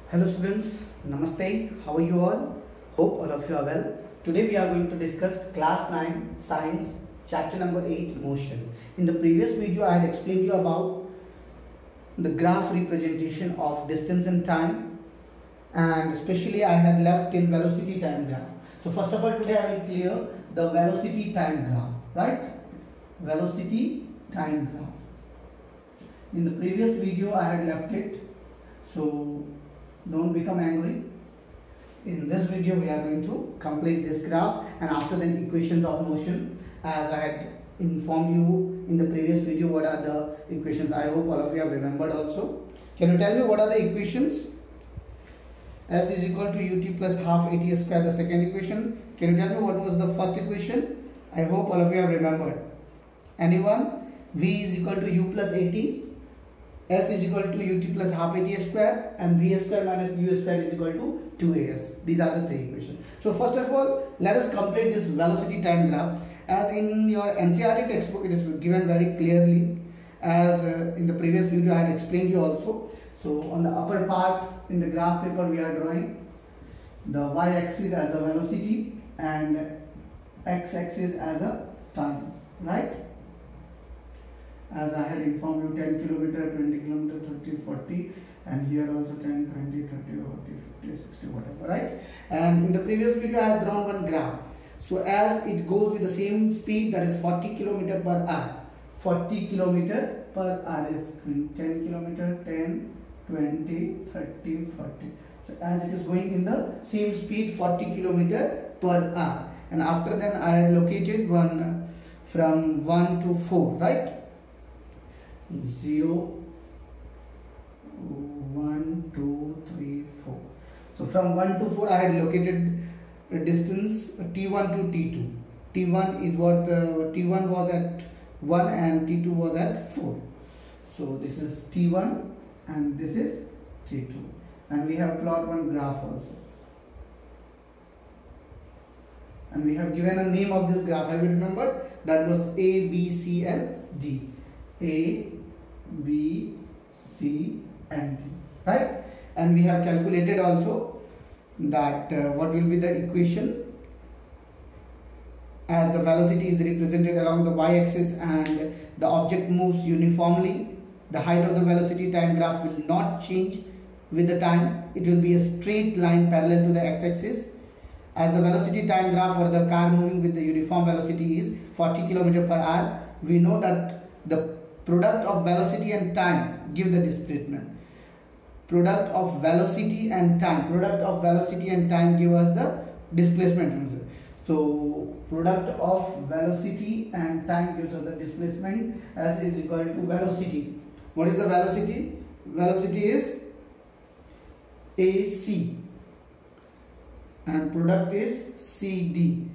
Hello students, Namaste, how are you all? Hope all of you are well. Today we are going to discuss class 9 science chapter number 8 motion. In the previous video I had explained you about the graph representation of distance and time, and especially I had left till velocity time graph. So first of all today I will clear the velocity time graph, right? Velocity time graph. In the previous video I had left it, so don't become angry. In this video we are going to complete this graph, and after the equations of motion, as I had informed you in the previous video what are the equations. I hope all of you have remembered also. Can you tell me what are the equations? S is equal to ut plus half at square, the second equation. Can you tell me what was the first equation? I hope all of you have remembered. Anyone? V is equal to u plus at. S is equal to ut plus half at square, and v square minus u square is equal to 2as. These are the three equations. So first of all, let us complete this velocity time graph. As in your NCERT textbook it is given very clearly, as in the previous video I had explained you also. So on the upper part in the graph paper we are drawing the y-axis as a velocity and x-axis as a time, right? As I had informed you, 10 kilometer, 20 kilometer, 30, 40, and here also 10, 20, 30, 40, 50, 60, whatever, right? And in the previous video I had drawn one graph. So as it goes with the same speed, that is 40 kilometer per hour. 40 kilometer per hour is 10 kilometer, 10, 20, 30, 40. So as it is going in the same speed, 40 kilometer per hour. And after then I had located one from 1 to 4, right? 0, 1, 2, 3, 4. So from 1 to 4 I had located a distance t1 to t2. T1 is what t1 was at 1 and t2 was at 4. So this is t1 and this is t2, and we have plot one graph also, and we have given a name of this graph. Have you remembered? That was A, B, C and D. A, B, C and D, right? And we have calculated also that what will be the equation, as the velocity is represented along the y-axis and the object moves uniformly. The height of the velocity time graph will not change with the time. It will be a straight line parallel to the x-axis. As the velocity time graph for the car moving with the uniform velocity is 40 km per hour, we know that the product of velocity and time give the displacement. Product of velocity and time. Product of velocity and time give us the displacement. So product of velocity and time gives us the displacement, as is equal to velocity. What is the velocity? Velocity is AC and product is CD.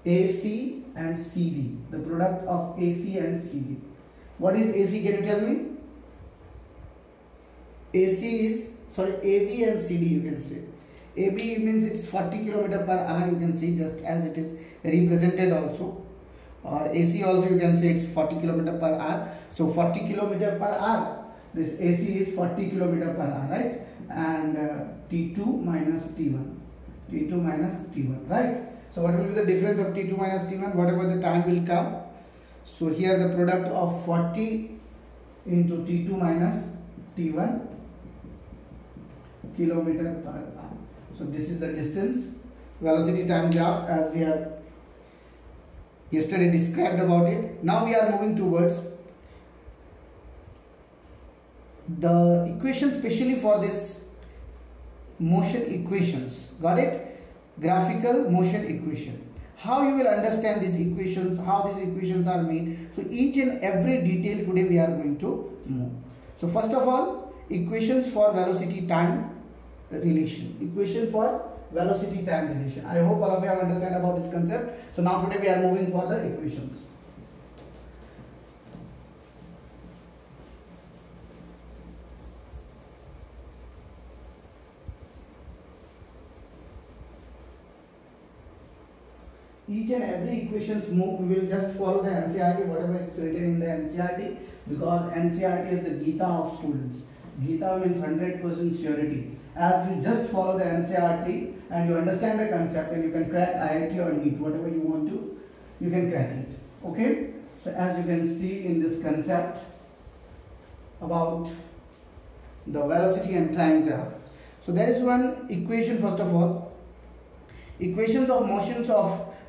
AC and CD. The product of AC and CD. What is AC? Can you tell me? AC is, AB and CD you can say. AB means it's 40 km per hour, you can see just as it is represented also. Or AC also you can say it's 40 km per hour. So 40 km per hour, this AC is 40 km per hour, right? And T2 minus T1. T2 minus T1, right? So what will be the difference of T2 minus T1? Whatever the time will come. So here the product of 40 into T2 minus T1 kilometer per hour. So this is the distance, velocity time graph, as we have yesterday described about it. Now we are moving towards the equation specially for this motion equations. Got it? Graphical motion equation. How you will understand these equations, how these equations are made. So each and every detail today we are going to move. So first of all, equations for velocity time relation. Equation for velocity time relation. I hope all of you have understand about this concept. So now today we are moving for the equations. Each and every equations move, we will just follow the NCERT, whatever is written in the NCERT, because NCERT is the Gita of students. Gita means 100% surety. As you just follow the NCERT and you understand the concept, and you can crack IIT or NEET, whatever you want to, you can crack it. Okay? So as you can see in this concept about the velocity and time graph. So there is one equation, first of all. Equations of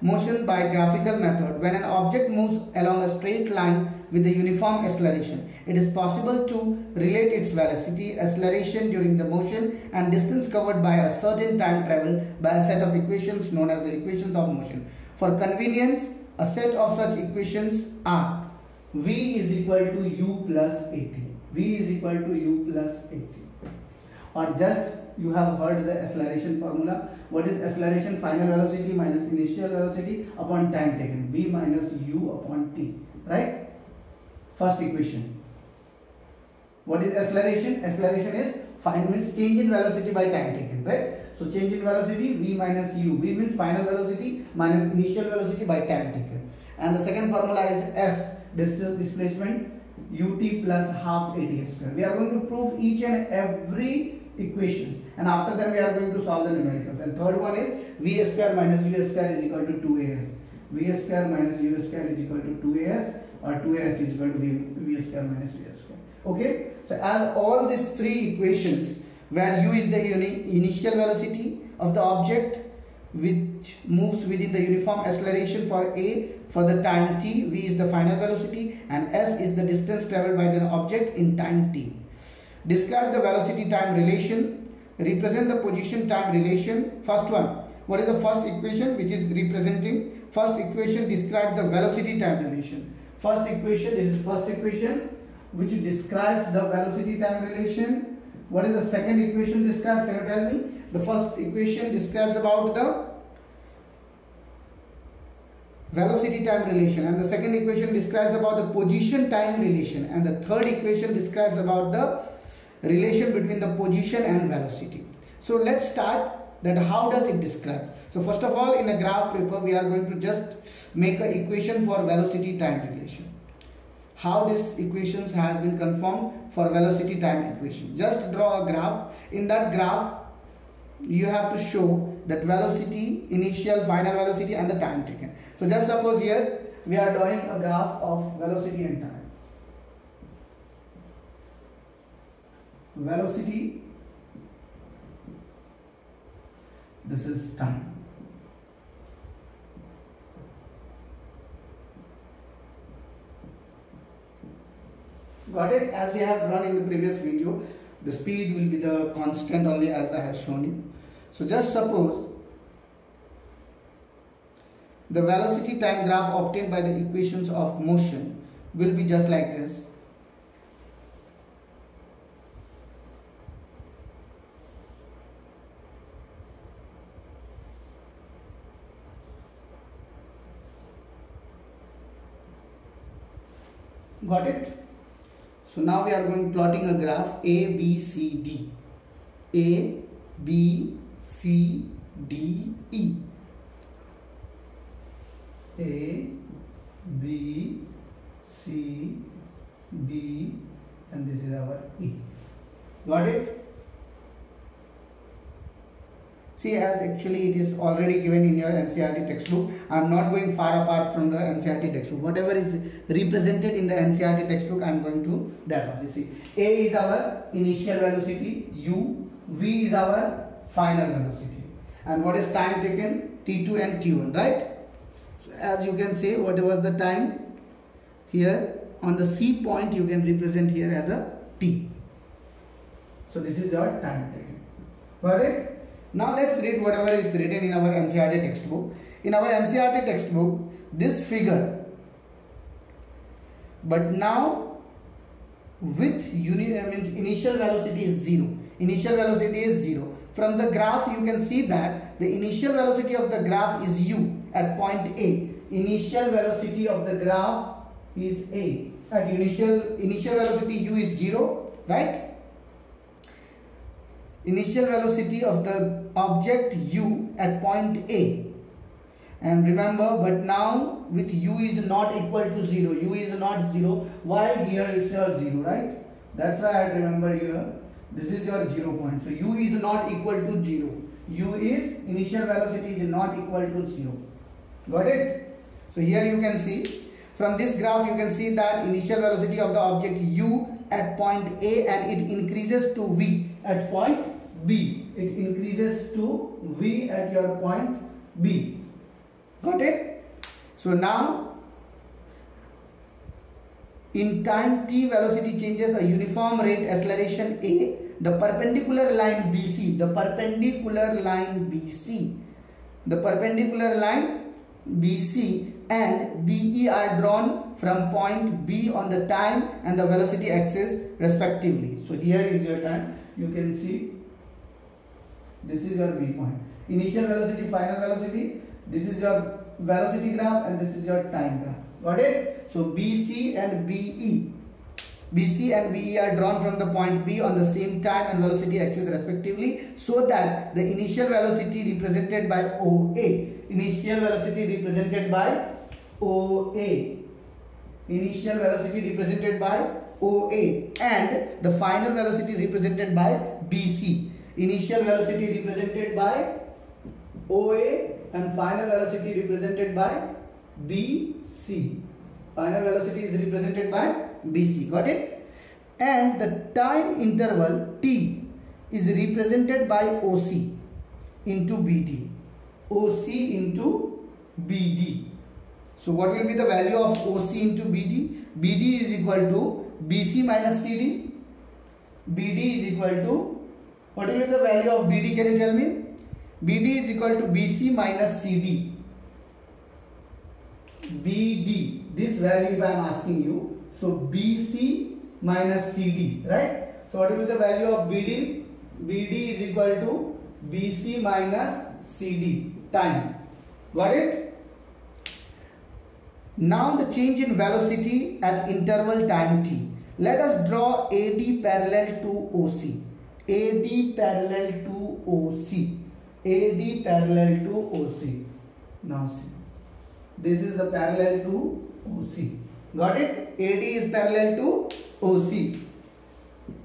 motion by graphical method. When an object moves along a straight line with a uniform acceleration, it is possible to relate its velocity, acceleration during the motion, and distance covered by a certain time travel by a set of equations known as the equations of motion. For convenience, a set of such equations are V is equal to U plus 80. V is equal to U plus 80. Or just you have heard the acceleration formula. What is acceleration? Final velocity minus initial velocity upon time taken. V minus U upon T. Right? First equation. What is acceleration? Acceleration is means change in velocity by time taken. Right? So change in velocity V minus U. V means final velocity minus initial velocity by time taken. And the second formula is S, distance displacement, ut plus half AD square. We are going to prove each and every equations, and after that we are going to solve the numericals. And third one is V square minus U square is equal to 2AS. V square minus U square is equal to 2AS, or 2AS is equal to V square minus U square. Okay, so as all these three equations, where U is the initial velocity of the object which moves within the uniform acceleration for A for the time t, V is the final velocity, and S is the distance traveled by the object in time t. Describe the velocity time relation, represent the position time relation. First one, what is the first equation which is representing? First equation describes the velocity time relation. First equation, this is first equation which describes the velocity time relation. What is the second equation describes? Can you tell me? The first equation describes about the velocity time relation, and the second equation describes about the position time relation, and the third equation describes about the relation between the position and velocity. So let's start that how does it describe. So first of all, in a graph paper we are going to just make an equation for velocity time relation. How this equations has been confirmed for velocity time equation. Just draw a graph. In that graph you have to show that velocity, initial, final velocity, and the time taken. So just suppose here we are drawing a graph of velocity and time. Velocity, this is time. Got it? As we have drawn in the previous video, the speed will be the constant only, as I have shown you. So just suppose the velocity time graph obtained by the equations of motion will be just like this. Got it? So now we are going plotting a graph A, B, C, D. A, B, C, D, E. A, B, C, D, and this is our E. Got it? See, as actually it is already given in your NCERT textbook. I am not going far apart from the NCERT textbook. Whatever is represented in the NCERT textbook, I am going to that only. See, A is our initial velocity, U, V is our final velocity. And what is time taken? T2 and T1, right? So as you can say, what was the time? Here on the C point you can represent here as a T. So this is your time taken. Got it? Now let's read whatever is written in our NCERT textbook. In our NCERT textbook, this figure, but now with means initial velocity is 0. Initial velocity is 0. From the graph you can see that the initial velocity of the graph is U at point A. Initial velocity of the graph is A. At initial velocity U is 0, right? Initial velocity of the object U at point A, and remember, but now with U is not equal to 0, U is not 0. Why? Here it's a 0, right? That's why I remember here. This is your 0 point. So u is not equal to 0. U is initial velocity is not equal to 0. Got it? So here you can see from this graph you can see that initial velocity of the object u at point A and it increases to v at point B. It increases to v at your point B. Got it? So now in time t velocity changes a uniform rate acceleration A, the perpendicular line BC, the perpendicular line BC and BE are drawn from point B on the time and the velocity axis respectively. So here is your time. You can see this is your B point. Initial velocity, final velocity. This is your velocity graph and this is your time graph. Got it? So BC and BE are drawn from the point B on the same time and velocity axis respectively, so that the initial velocity represented by OA, initial velocity represented by OA and the final velocity represented by BC. Initial velocity represented by OA and final velocity represented by BC. Final velocity is represented by BC. Got it? And the time interval T is represented by OC into BD. OC into BD. So what will be the value of OC into BD? BD is equal to BC minus CD. BD is equal to, what will be the value of BD? Can you tell me? BD is equal to BC minus CD. BD, this value if I am asking you. So BC minus CD, right? So what will be the value of BD? BD is equal to BC minus CD, time. Got it? Now the change in velocity at interval time t. Let us draw AD parallel to OC. AD parallel to OC. AD parallel to OC. Now see. This is the parallel to OC. Got it? AD is parallel to OC.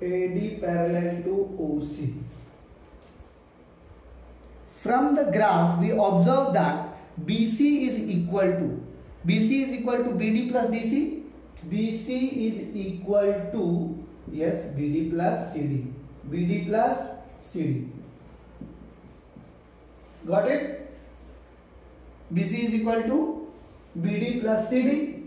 AD parallel to OC. From the graph, we observe that BC is equal to BD plus DC. BC is equal to, yes, BD plus CD. BD plus CD. Got it? BC is equal to BD plus CD.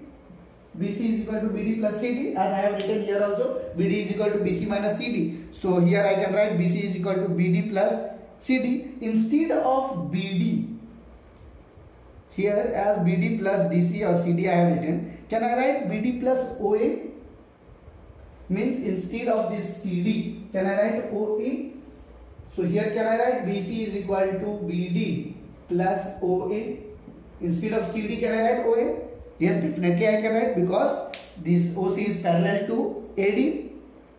BC is equal to BD plus CD, as I have written here also. BD is equal to BC minus CD. So here I can write BC is equal to BD plus CD. Instead of BD, here as BD plus DC or CD I have written, can I write BD plus OA? Means instead of this CD, can I write OA? So here can I write BC is equal to BD plus OA? Instead of CD, can I write OA? Yes, definitely I can write, because this OC is parallel to AD.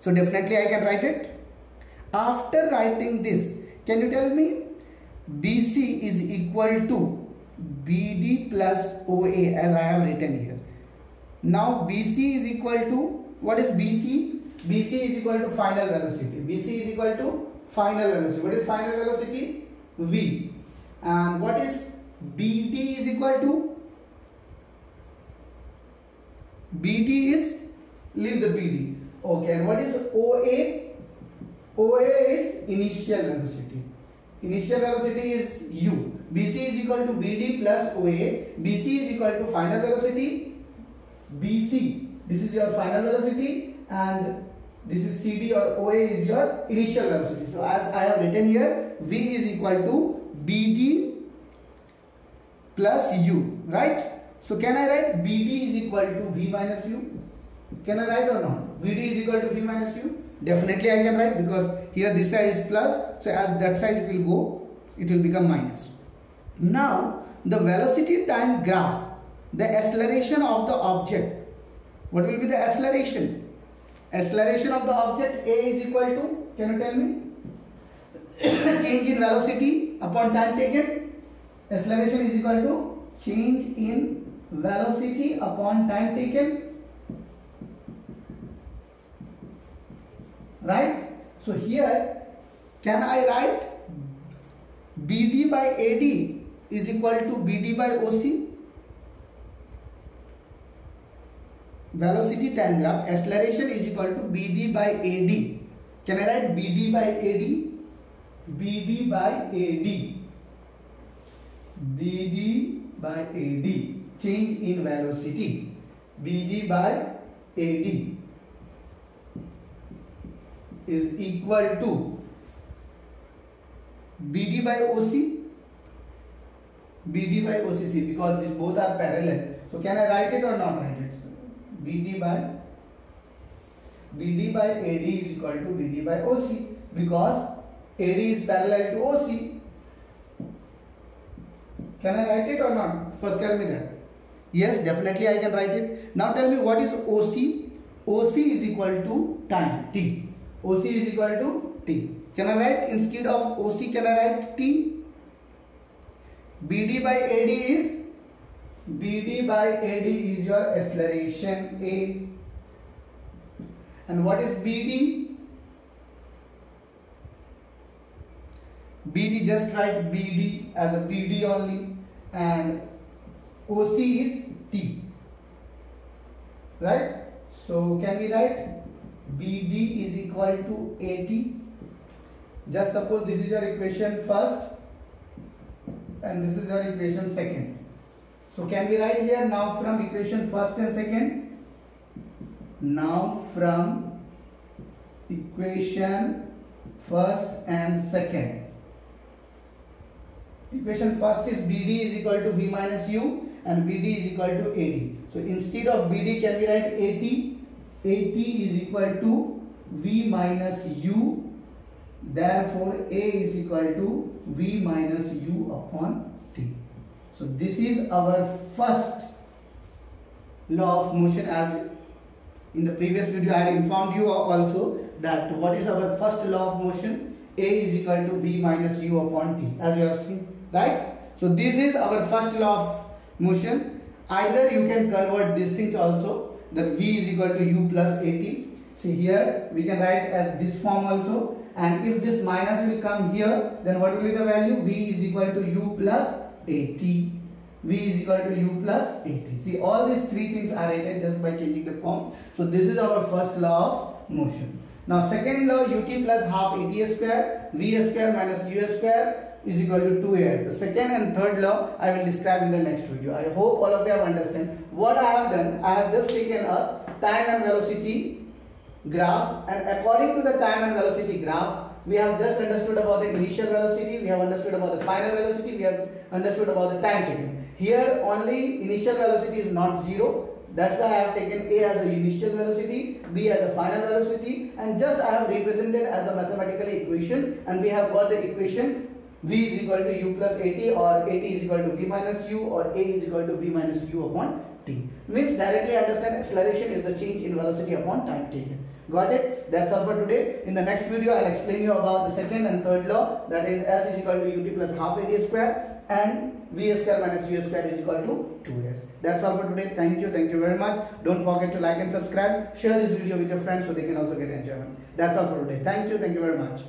So definitely I can write it. After writing this, can you tell me BC is equal to BD plus OA as I have written here. Now BC is equal to, what is BC? BC is equal to final velocity. BC is equal to final velocity. What is final velocity? V. And what is BD is equal to? BD is, leave the BD. Okay, and what is OA? OA is initial velocity. Initial velocity is U. BC is equal to BD plus OA. BC is equal to final velocity. BC, this is your final velocity, and this is CD or OA is your initial velocity. So as I have written here, V is equal to BD plus U, right? So can I write BD is equal to V minus U? Can I write or not? BD is equal to V minus U? Definitely I can write, because here this side is plus, so as that side it will go, it will become minus. Now the velocity time graph, the acceleration of the object. What will be the acceleration? Acceleration of the object A is equal to, can you tell me? Change in velocity upon time taken. Acceleration is equal to change in velocity upon time taken. right? So here, can I write BD by AD is equal to BD by OC? Velocity time graph, acceleration is equal to BD by AD. Can I write BD by AD? BD by AD. BD by AD. Change in velocity. BD by AD is equal to BD by OC. BD by OCC, because these both are parallel. So can I write it or not write it? BD by AD is equal to BD by OC, because AD is parallel to OC. Can I write it or not? First tell me that. Yes, definitely I can write it. Now tell me what is OC? OC is equal to time, T. OC is equal to T. Can I write, instead of OC, can I write T? BD by AD is your acceleration A. And what is BD? BD, just write BD as a BD only, and OC is T, right? So can we write BD is equal to AT? Just suppose this is your equation first and this is your equation second. So can we write here, now from equation first and second? Now from equation first and second. Equation first is BD is equal to V minus U and BD is equal to AD. So instead of BD, can we write AT? AT is equal to V minus U. Therefore, A is equal to V minus U upon T. So this is our first law of motion. As in the previous video I had informed you also that what is our first law of motion? A is equal to V minus U upon T, as you have seen, right? So this is our first law of motion. Either you can convert these things also, that V is equal to U plus AT. See here we can write as this form also, and if this minus will come here, then what will be the value? V is equal to U plus AT. V is equal to U plus AT. See, all these three things are written just by changing the form. So this is our first law of motion. Now second law, ut plus half AT square, V square minus U square is equal to 2AS. The second and third law I will describe in the next video. I hope all of you have understand. What I have done, I have just taken a time and velocity graph, and according to the time and velocity graph, we have just understood about the initial velocity, we have understood about the final velocity, we have understood about the time taken. Here only initial velocity is not 0. That's why I have taken A as a initial velocity, B as a final velocity, and just I have represented as a mathematical equation, and we have got the equation V is equal to U plus AT, or AT is equal to V minus U, or A is equal to V minus U upon T. Means directly understand acceleration is the change in velocity upon time taken. Got it? That's all for today. In the next video, I'll explain you about the second and third law, that is S is equal to ut plus half AT square and V square minus U square is equal to 2S. That's all for today. Thank you very much. Don't forget to like and subscribe. Share this video with your friends so they can also get enjoyment. That's all for today. Thank you very much.